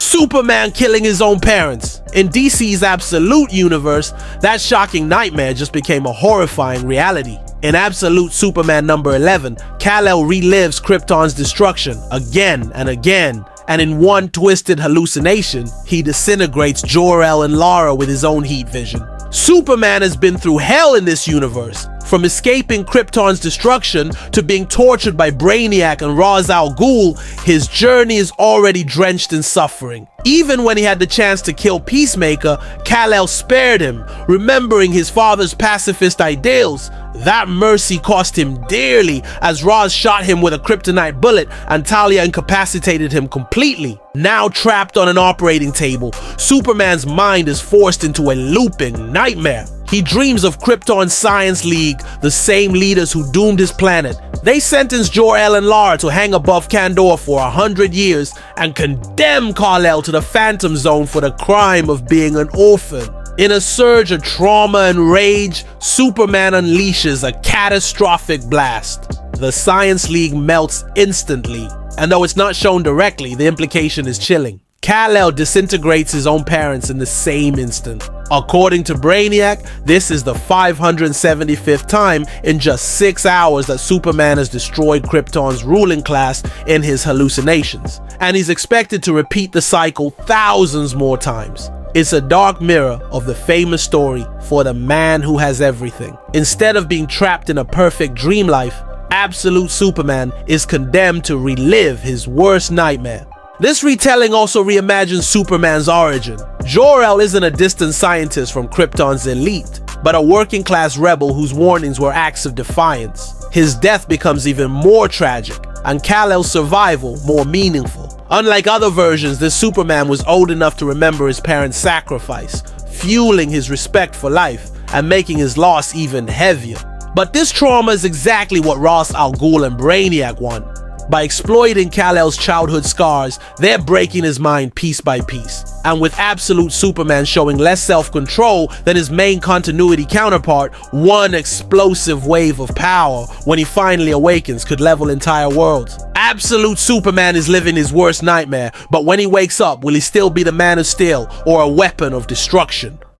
Superman killing his own parents. In DC's Absolute universe, that shocking nightmare just became a horrifying reality. In Absolute Superman number 11, Kal-El relives Krypton's destruction again and again, and in one twisted hallucination, he disintegrates Jor-El and Lara with his own heat vision. Superman has been through hell in this universe, from escaping Krypton's destruction to being tortured by Brainiac and Ra's al Ghul. His journey is already drenched in suffering. Even when he had the chance to kill Peacemaker, Kal-El spared him, remembering his father's pacifist ideals. That mercy cost him dearly, as Ra's shot him with a kryptonite bullet and Talia incapacitated him completely. Now trapped on an operating table, Superman's mind is forced into a looping nightmare. He dreams of Krypton's Science League, the same leaders who doomed his planet. They sentenced Jor-El and Lara to hang above Kandor for 100 years and condemn Kal-El to the Phantom Zone for the crime of being an orphan. In a surge of trauma and rage, Superman unleashes a catastrophic blast. The Science League melts instantly, and though it's not shown directly, the implication is chilling. Kal-El disintegrates his own parents in the same instant. According to Brainiac, this is the 575th time in just 6 hours that Superman has destroyed Krypton's ruling class in his hallucinations, and he's expected to repeat the cycle thousands more times. It's a dark mirror of the famous story for the man who has everything. Instead of being trapped in a perfect dream life, Absolute Superman is condemned to relive his worst nightmare. This retelling also reimagines Superman's origin. Jor-El isn't a distant scientist from Krypton's elite, but a working-class rebel whose warnings were acts of defiance. His death becomes even more tragic, and Kal-El's survival more meaningful. Unlike other versions, this Superman was old enough to remember his parents' sacrifice, fueling his respect for life and making his loss even heavier. But this trauma is exactly what Ra's al Ghul and Brainiac want. By exploiting Kal-El's childhood scars, they're breaking his mind piece by piece. And with Absolute Superman showing less self-control than his main continuity counterpart, one explosive wave of power, when he finally awakens, could level entire worlds. Absolute Superman is living his worst nightmare, but when he wakes up, will he still be the Man of Steel or a weapon of destruction?